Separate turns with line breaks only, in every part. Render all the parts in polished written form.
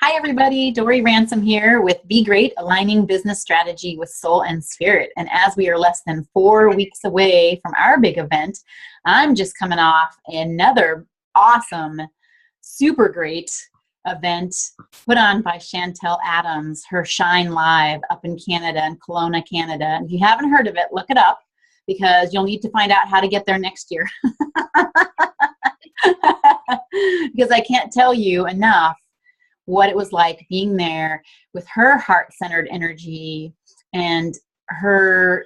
Hi, everybody. Dory Ransom here with Be Great, Aligning Business Strategy with Soul and Spirit. And as we are less than 4 weeks away from our big event, I'm just coming off another awesome, super great event put on by Chantelle Adams, her Shine Live up in Canada, in Kelowna, Canada. And if you haven't heard of it, look it up because you'll need to find out how to get there next year. Because I can't tell you enough what it was like being there with her heart-centered energy and her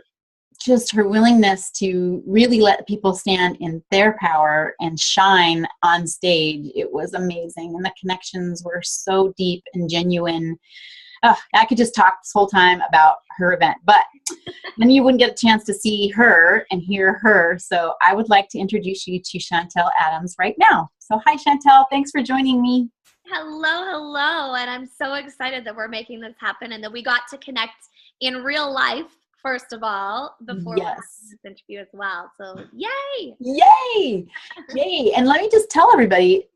willingness to really let people stand in their power and shine on stage. It was amazing. And the connections were so deep and genuine. I could just talk this whole time about her event, but then you wouldn't get a chance to see her and hear her. So I would like to introduce you to Chantelle Adams right now. So hi, Chantelle. Thanks for joining me.
Hello. And I'm so excited that we're making this happen and that we got to connect in real life, first of all, before we have this interview as well. So yay!
Yay! And let me just tell everybody,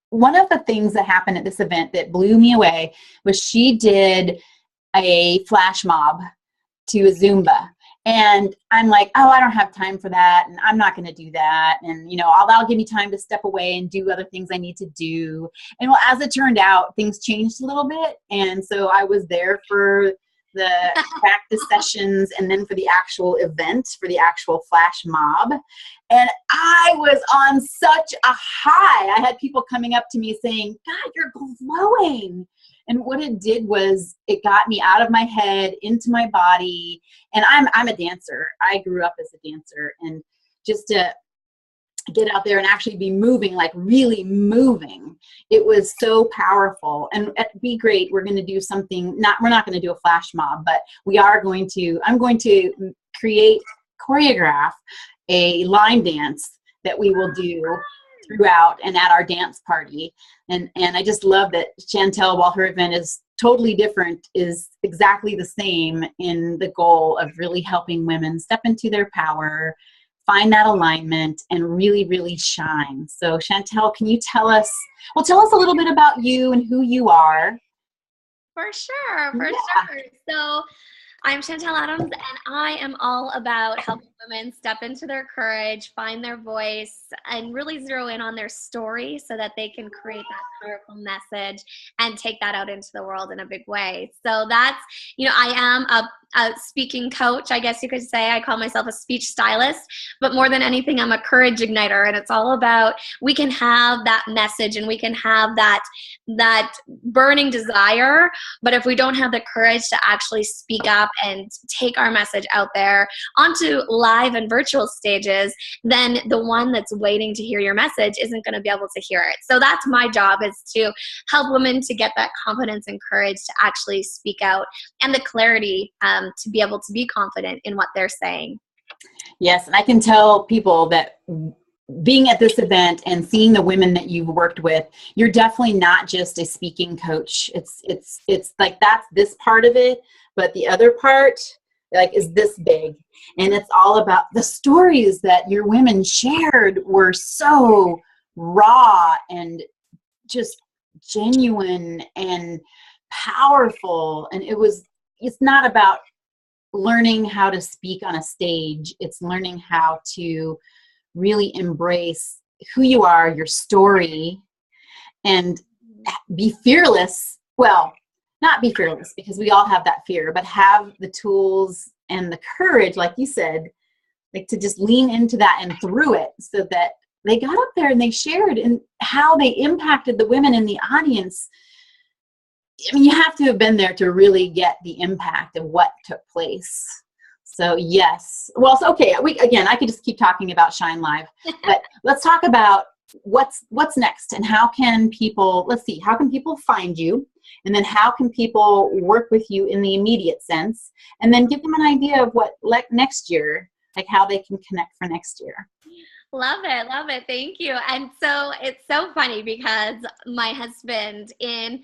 one of the things that happened at this event that blew me away was she did a flash mob to a Zumba. And I'm like, oh, I don't have time for that. And I'm not going to do that. And, that'll give me time to step away and do other things I need to do. And well, as it turned out, things changed a little bit. And so I was there for the practice sessions and then for the actual event, for the actual flash mob. And I was on such a high. I had people coming up to me saying, God, you're glowing. And what it did was it got me out of my head, into my body. And I'm a dancer. I grew up as a dancer. And just to get out there and actually be moving, like really moving, it was so powerful. And at Be Great, we're going to do something, we're not going to do a flash mob, but I'm going to choreograph a line dance that we will do throughout and at our dance party. And I just love that Chantelle, while her event is totally different, is exactly the same in the goal of really helping women step into their power, find that alignment, and really, really shine. So Chantelle, can you tell us a little bit about you and who you are?
For sure. So I'm Chantelle Adams, and I am all about helping women step into their courage, find their voice, and really zero in on their story so that they can create that powerful message and take that out into the world in a big way. So that's, I am a speaking coach, I guess you could say. I call myself a speech stylist, but more than anything, I'm a courage igniter. And it's all about, we can have that message and we can have that burning desire, but if we don't have the courage to actually speak up and take our message out there onto live and virtual stages, then the one that's waiting to hear your message isn't going to be able to hear it. So that's my job, is to help women to get that confidence and courage to actually speak out, and the clarity to be able to be confident in what they're saying.
Yes, and I can tell people that being at this event and seeing the women that you've worked with, you're definitely not just a speaking coach. It's like that's this part of it, but the other part is this big. And it's all about the stories that your women shared were so raw and just genuine and powerful. And it's not about learning how to speak on a stage. It's learning how to really embrace who you are, your story, and be fearless. Well, not be fearless, because we all have that fear, but have the tools and the courage, like you said, to just lean into that and through it, so that they got up there and they shared and how they impacted the women in the audience. I mean, you have to have been there to really get the impact of what took place. So yes. Well, so, okay. I could just keep talking about Shine Live, but let's talk about what's next and how can people find you, and then how can people work with you in the immediate sense, and then give them an idea of what next year, like how they can connect for next year.
Love it. Love it. Thank you. And so it's so funny because my husband in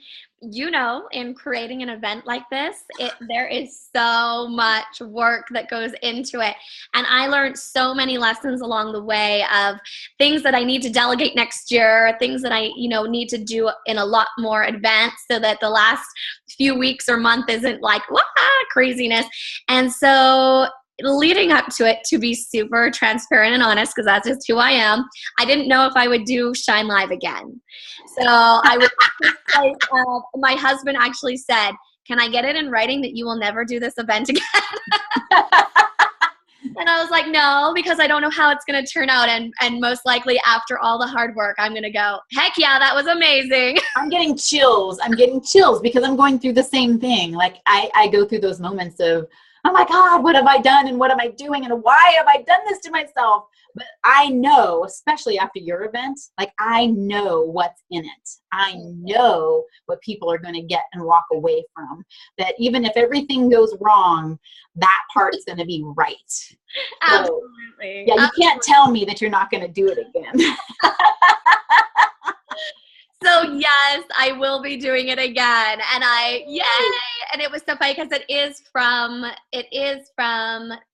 creating an event like this, there is so much work that goes into it. And I learned so many lessons along the way of things that I need to delegate next year, things that I, need to do in a lot more advance so that the last few weeks or month isn't like, craziness. And so leading up to it, to be super transparent and honest, because that's just who I am, I didn't know if I would do Shine Live again. So I was my husband actually said, can I get it in writing that you will never do this event again? And I was like, no, because I don't know how it's going to turn out. And most likely after all the hard work, I'm going to go, heck yeah, that was amazing.
I'm getting chills because I'm going through the same thing. Like I go through those moments of, oh my God, what have I done? And what am I doing? And why have I done this to myself? But I know, especially after your event, like I know what's in it. I know what people are going to get and walk away from. That even if everything goes wrong, that part's going to be right.
Absolutely.
Yeah, you can't tell me that you're not going to do it again.
So yes, I will be doing it again. And yay! And it was so funny because it is from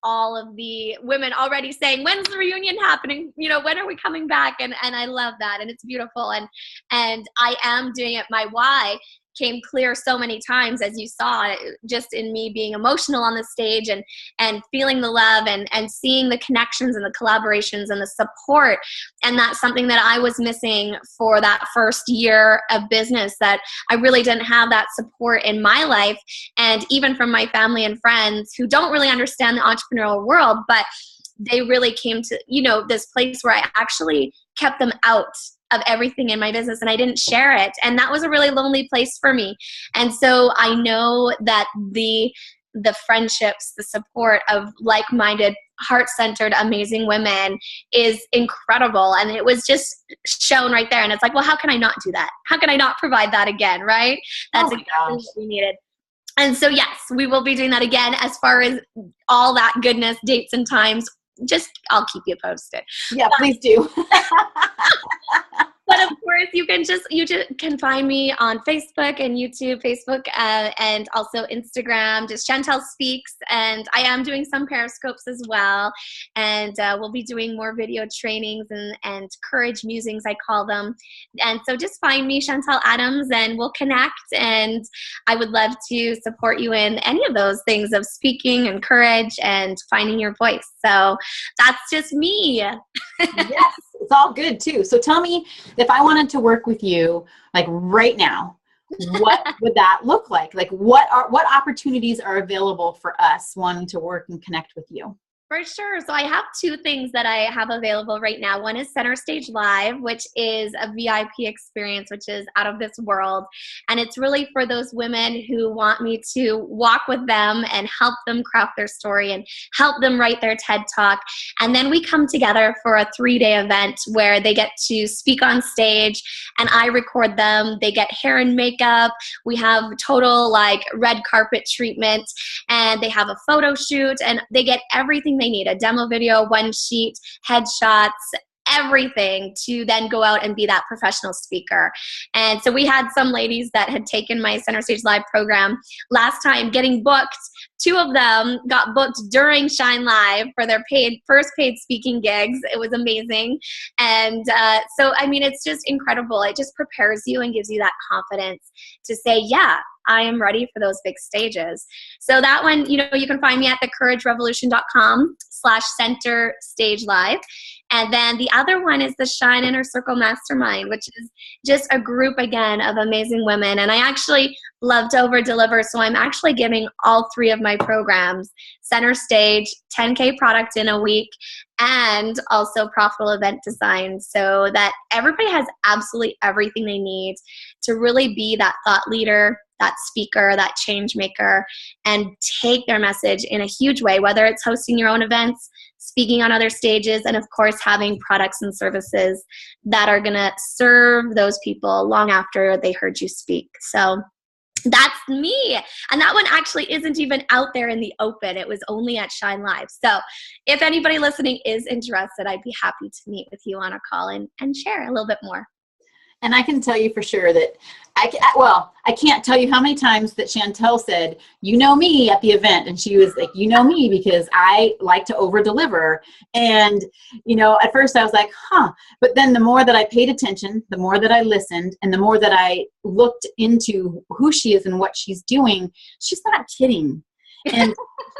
all of the women already saying, when's the reunion happening? When are we coming back? And I love that. And it's beautiful. And I am doing it. My why came clear so many times, as you saw, just in me being emotional on the stage and feeling the love and seeing the connections and the collaborations and the support. And that's something that I was missing for that first year of business, that I really didn't have that support in my life. And even from my family and friends who don't really understand the entrepreneurial world, but they really came to, this place where I actually kept them out of everything in my business and I didn't share it. And that was a really lonely place for me. And so I know that the friendships, the support of like-minded, heart-centered, amazing women is incredible. And it was just shown right there. And it's like, well, how can I not do that? How can I not provide that again? Right? That's exactly what we needed. And so, yes, we will be doing that again. As far as all that goodness, dates and times, I'll keep you posted.
Yeah, please do.
But of course, you can find me on Facebook and YouTube, and also Instagram, just Chantelle Speaks. And I am doing some Periscopes as well. And we'll be doing more video trainings and courage musings, I call them. And so just find me, Chantelle Adams, and we'll connect. And I would love to support you in any of those things of speaking and courage and finding your voice. So that's just me.
Yes, it's all good too. So tell me, if I wanted to work with you, like right now, what would that look like? Like what opportunities are available for us wanting to work and connect with you?
For sure. So I have two things that I have available right now. One is Center Stage Live, which is a VIP experience, which is out of this world. And it's really for those women who want me to walk with them and help them craft their story and help them write their TED Talk. And then we come together for a 3-day event where they get to speak on stage and I record them. They get hair and makeup. We have total red carpet treatment and they have a photo shoot and they get everything they need, a demo video, one sheet, headshots, everything to then go out and be that professional speaker. And so we had some ladies that had taken my Center Stage Live program last time getting booked. 2 of them got booked during Shine Live for their first paid speaking gigs. It was amazing. And so, I mean, it's just incredible. It just prepares you and gives you that confidence to say, yeah, I am ready for those big stages. So that one, you can find me at thecouragerevolution.com/Center Stage Live. And then the other one is the Shine Inner Circle Mastermind, which is just a group, again, of amazing women. And I actually love to over-deliver, so I'm actually giving all 3 of my programs, Center Stage, 10K product in a week, and also profitable event design, so that everybody has absolutely everything they need to really be that thought leader, that speaker, that change maker, and take their message in a huge way, whether it's hosting your own events, speaking on other stages, and of course having products and services that are going to serve those people long after they heard you speak. So That's me. And that one actually isn't even out there in the open. It was only at Shine Live. So if anybody listening is interested, I'd be happy to meet with you on a call and share a little bit more.
And I can tell you for sure that I can't tell you how many times that Chantelle said, you know me at the event. And she was like, you know me because I like to over deliver. And, at first I was like, but then the more that I paid attention, the more that I listened, and the more that I looked into who she is and what she's doing, she's not kidding. And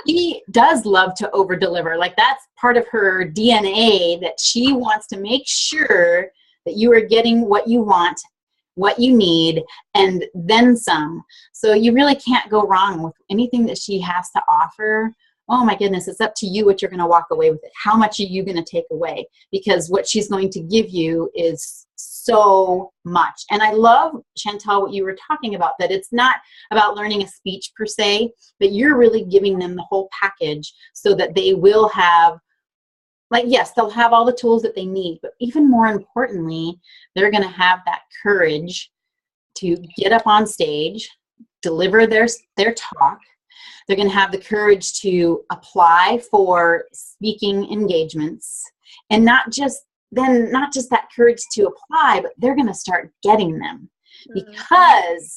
she does love to over deliver. Like, that's part of her DNA, that she wants to make sure that you are getting what you want, what you need, and then some. So you really can't go wrong with anything that she has to offer. Oh my goodness, it's up to you what you're going to walk away with it. How much are you going to take away? Because what she's going to give you is so much. And I love, Chantelle, what you were talking about, that it's not about learning a speech per se, but you're really giving them the whole package so that they will have, yes, they'll have all the tools that they need, but even more importantly, they're going to have that courage to get up on stage, deliver their talk. They're going to have the courage to apply for speaking engagements, and not just that courage to apply, but they're going to start getting them because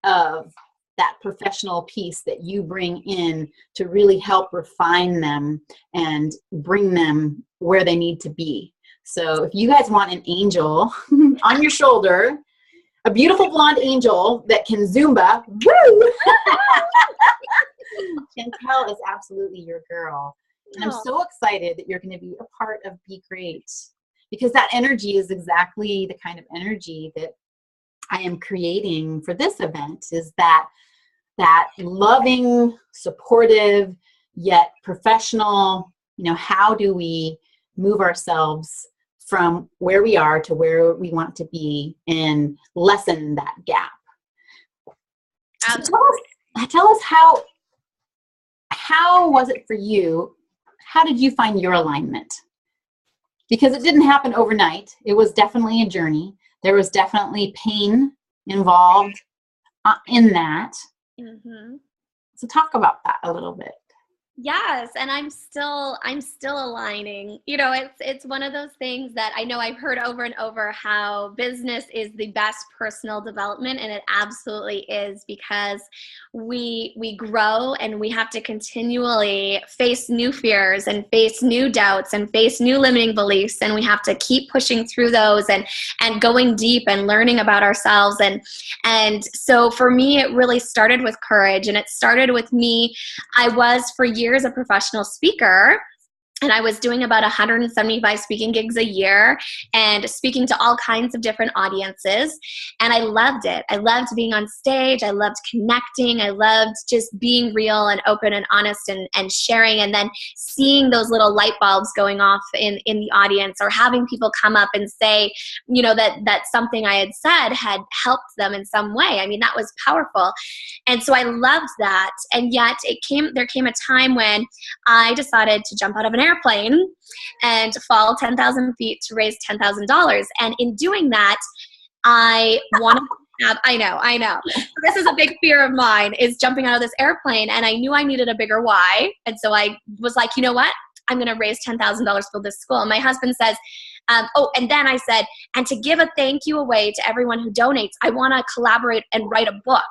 of that professional piece that you bring in to really help refine them and bring them where they need to be. So if you guys want an angel on your shoulder, a beautiful blonde angel that can Zumba, woo! Chantelle is absolutely your girl. And I'm so excited that you're going to be a part of Be Great, because that energy is exactly the kind of energy that I am creating for this event, is that loving, supportive, yet professional, how do we move ourselves from where we are to where we want to be and lessen that gap. So tell us how was it for you? How did you find your alignment? Because it didn't happen overnight. It was definitely a journey. There was definitely pain involved in that. Mm-hmm. So talk about that a little bit.
Yes, and I'm still aligning. It's one of those things that I know I've heard over and over, how business is the best personal development, and it absolutely is, because we grow and we have to continually face new fears and face new doubts and face new limiting beliefs, and we have to keep pushing through those and going deep and learning about ourselves. And so for me, it really started with courage, and it started with me. I was for years a professional speaker, and I was doing about 175 speaking gigs a year and speaking to all kinds of different audiences. And I loved it. I loved being on stage. I loved connecting. I loved just being real and open and honest and sharing, and then seeing those little light bulbs going off in the audience, or having people come up and say, that something I had said had helped them in some way. I mean, that was powerful. And so I loved that. And yet there came a time when I decided to jump out of an airplane and fall 10,000 feet to raise $10,000. And in doing that, I wanted to have, I know. This is a big fear of mine, is jumping out of this airplane. And I knew I needed a bigger why. And so I was like, you know what? I'm going to raise $10,000 for this school. And my husband says, and then I said, and to give a thank you away to everyone who donates, I want to collaborate and write a book.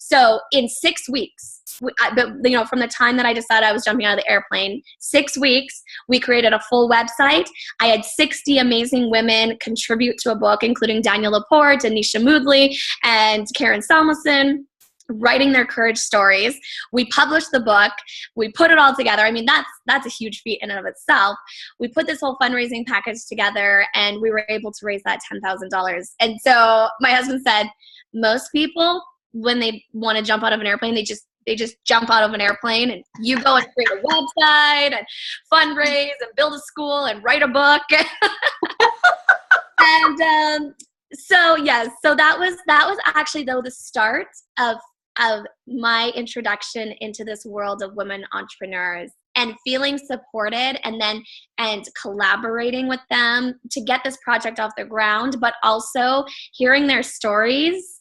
So in 6 weeks, from the time that I decided I was jumping out of the airplane, 6 weeks, we created a full website. I had 60 amazing women contribute to a book, including Daniel Laporte, Anisha Moodley, and Karen Samuelson, writing their courage stories. We published the book. We put it all together. I mean, that's a huge feat in and of itself. We put this whole fundraising package together, and we were able to raise that $10,000. And so my husband said, most people, when they want to jump out of an airplane, they just jump out of an airplane, and you go and create a website and fundraise and build a school and write a book. And so that was actually, though, the start of my introduction into this world of women entrepreneurs, and feeling supported and collaborating with them to get this project off the ground, but also hearing their stories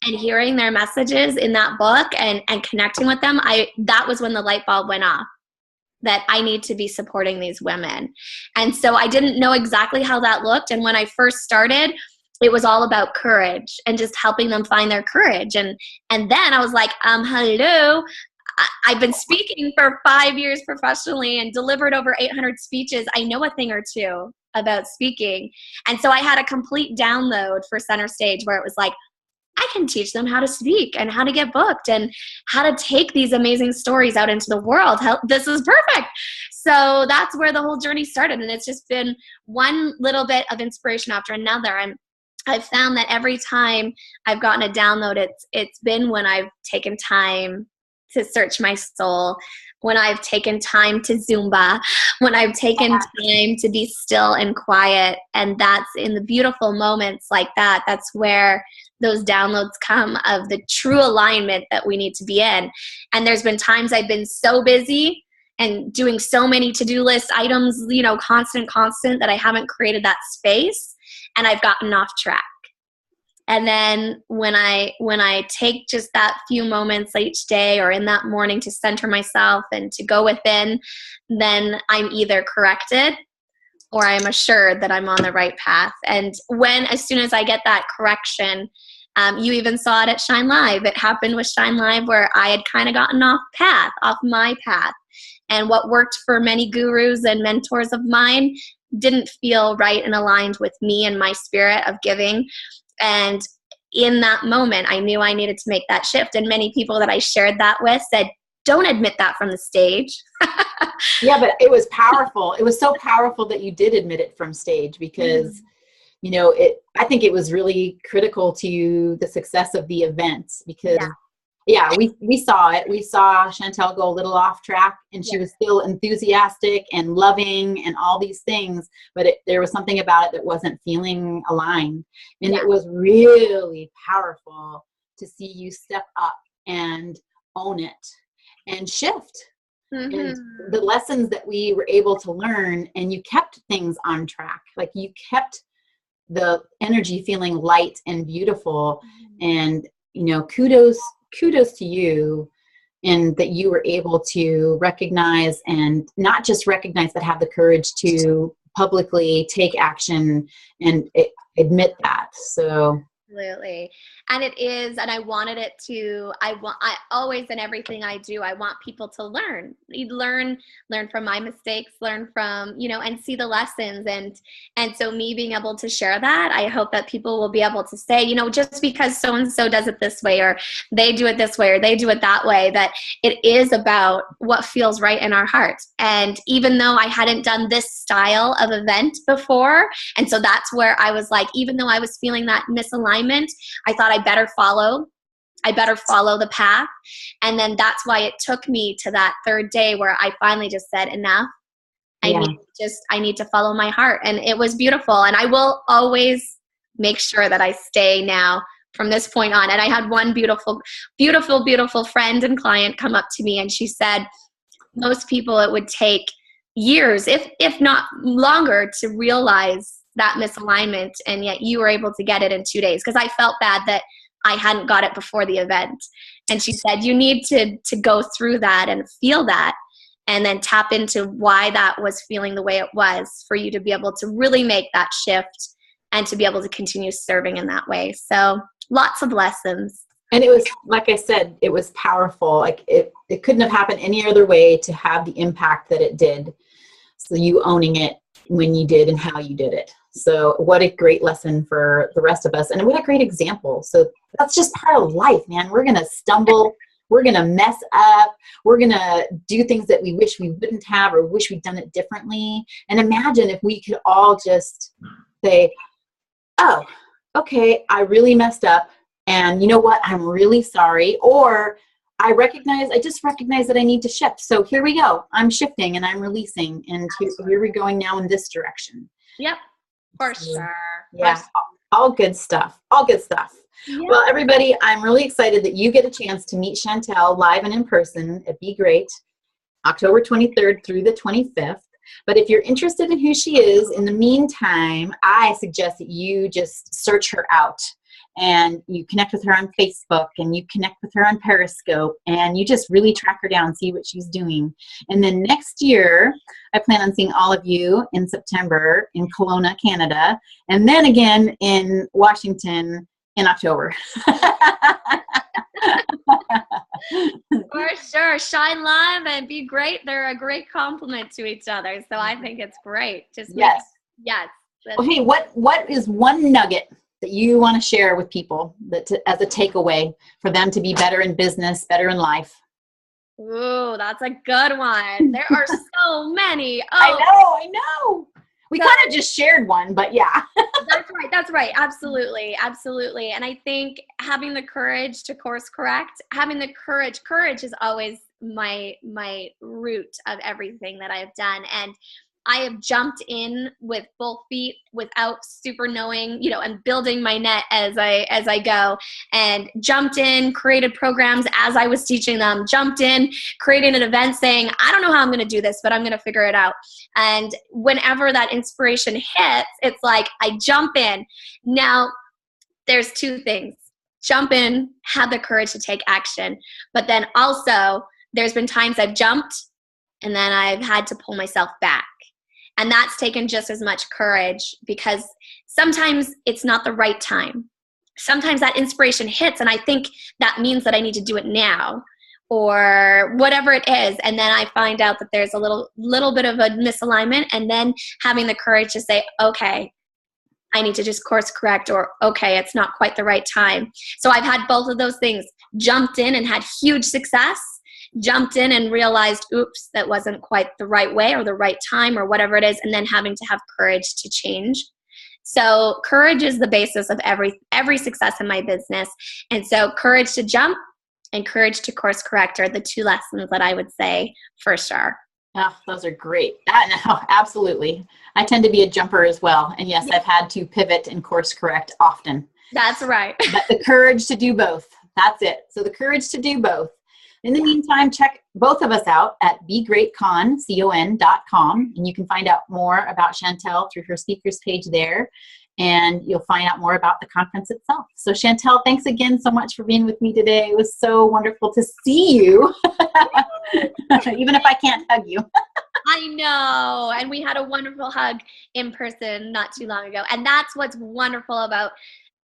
and hearing their messages in that book and connecting with them, that was when the light bulb went off, that I need to be supporting these women. And so I didn't know exactly how that looked. And when I first started, it was all about courage and just helping them find their courage. And then I was like, hello, I've been speaking for 5 years professionally and delivered over 800 speeches. I know a thing or two about speaking. And so I had a complete download for Center Stage where it was like, I can teach them how to speak and how to get booked and how to take these amazing stories out into the world. This is perfect. So that's where the whole journey started. And it's just been one little bit of inspiration after another. And I've found that every time I've gotten a download, it's been when I've taken time to search my soul, when I've taken time to Zumba, when I've taken time to be still and quiet. And that's in the beautiful moments like that. That's where those downloads come of the true alignment that we need to be in. And there's been times I've been so busy and doing so many to-do list items, constant, that I haven't created that space and I've gotten off track. And then when I take just that few moments each day or in that morning to center myself and to go within, then I'm either corrected or I'm assured that I'm on the right path. And as soon as I get that correction, you even saw it at Shine Live. It happened with Shine Live where I had kind of gotten off my path. And what worked for many gurus and mentors of mine didn't feel right and aligned with me and my spirit of giving. And in that moment, I knew I needed to make that shift. And many people that I shared that with said, don't admit that from the stage.
Yeah, but it was powerful. It was so powerful that you did admit it from stage because, I think it was really critical to the success of the event because, we saw it. We saw Chantelle go a little off track and she was still enthusiastic and loving and all these things, but there was something about it that wasn't feeling aligned. And it was really powerful to see you step up and own it and shift. Mm-hmm. And the lessons that we were able to learn, and you kept things on track. Like you kept the energy feeling light and beautiful. And, kudos to you, and that you were able to recognize, and not just recognize, but have the courage to publicly take action and admit that. So
absolutely. And it is, and I wanted it to, I always, in everything I do, I want people to learn from my mistakes, learn from, and see the lessons. And so me being able to share that, I hope that people will be able to say, just because so-and-so does it this way, or they do it this way, or they do it that way, that it is about what feels right in our hearts. And even though I hadn't done this style of event before, and so that's where I was like, even though I was feeling that misalignment, I thought I better follow the path. And then that's why it took me to that third day where I finally just said, enough. I need to follow my heart. And it was beautiful. And I will always make sure that I stay now from this point on. And I had one beautiful, beautiful, beautiful friend and client come up to me, and she said, most people, it would take years, if not longer, to realize that misalignment, and yet you were able to get it in 2 days, because I felt bad that I hadn't got it before the event. And she said, you need to go through that and feel that, and then tap into why that was feeling the way it was, for you to be able to really make that shift and to be able to continue serving in that way. So lots of lessons.
And it was, like I said, it was powerful. Like it couldn't have happened any other way to have the impact that it did. So you owning it when you did and how you did it. So what a great lesson for the rest of us. And what a great example. So that's just part of life, man. We're going to stumble. We're going to mess up. We're going to do things that we wish we wouldn't have, or wish we'd done it differently. And imagine if we could all just say, oh, okay, I really messed up. And you know what? I'm really sorry. Or I just recognize that I need to shift. So here we go. I'm shifting and I'm releasing. And here we're going now in this direction.
Yep. For sure.
Yeah. All good stuff. All good stuff. Yeah. Well, everybody, I'm really excited that you get a chance to meet Chantelle live and in person at Be Great, October 23rd through the 25th. But if you're interested in who she is, in the meantime, I suggest that you just search her out and you connect with her on Facebook, and you connect with her on Periscope, and you just really track her down, see what she's doing. And then next year, I plan on seeing all of you in September in Kelowna, Canada, and then again in Washington in October.
For sure. Shine live and be great. They're a great compliment to each other. So I think it's great. Yes.
Okay, what is one nugget that you want to share with people as a takeaway for them to be better in business, better in life?
Ooh, that's a good one. There are so many.
Oh, I know. We kind of just shared one, but yeah.
That's right. Absolutely. And I think having the courage to course correct, courage is always my root of everything that I've done. And I have jumped in with both feet without super knowing, and building my net as I go, and jumped in, created programs as I was teaching them, jumped in, created an event saying, I don't know how I'm going to do this, but I'm going to figure it out. And whenever that inspiration hits, it's like I jump in. Now, there's two things. Jump in, have the courage to take action. But then also, there's been times I've jumped and then I've had to pull myself back. And that's taken just as much courage, because sometimes it's not the right time. Sometimes that inspiration hits and I think that means that I need to do it now, or whatever it is. And then I find out that there's a little bit of a misalignment, and then having the courage to say, okay, I need to just course correct, or okay, it's not quite the right time. So I've had both of those things. Jumped in and had huge success. Jumped in and realized, oops, that wasn't quite the right way or the right time or whatever it is, and then having to have courage to change. So courage is the basis of every success in my business. And so courage to jump and courage to course correct are the two lessons that I would say for sure.
Oh, those are great. No, absolutely. I tend to be a jumper as well. And yes, I've had to pivot and course correct often.
That's right.
But the courage to do both. That's it. So the courage to do both. In the meantime, check both of us out at begreatcon.com, and you can find out more about Chantelle through her speakers page there, and you'll find out more about the conference itself. So Chantelle, thanks again so much for being with me today. It was so wonderful to see you, even if I can't hug you.
I know, and we had a wonderful hug in person not too long ago, and that's what's wonderful about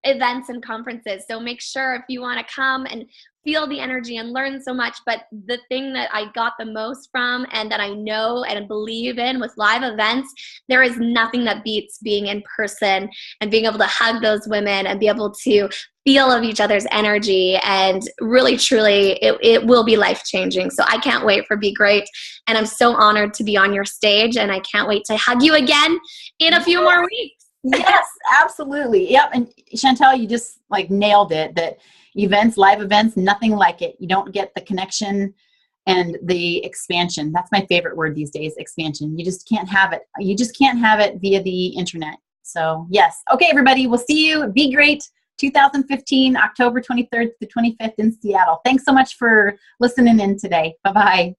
events and conferences. So make sure, if you want to come and feel the energy and learn so much, but the thing that I got the most from, and that I know and believe in with live events, there is nothing that beats being in person and being able to hug those women and be able to feel of each other's energy. And really, truly, it will be life-changing. So I can't wait for Be Great. And I'm so honored to be on your stage, and I can't wait to hug you again in a few more weeks.
Yes, absolutely. Yep. And Chantelle, you just nailed it, that live events, nothing like it. You don't get the connection and the expansion. That's my favorite word these days, expansion. You just can't have it. You just can't have it via the internet. So yes. Okay, everybody, we'll see you. Be Great 2015, October 23rd to the 25th in Seattle. Thanks so much for listening in today. Bye-bye.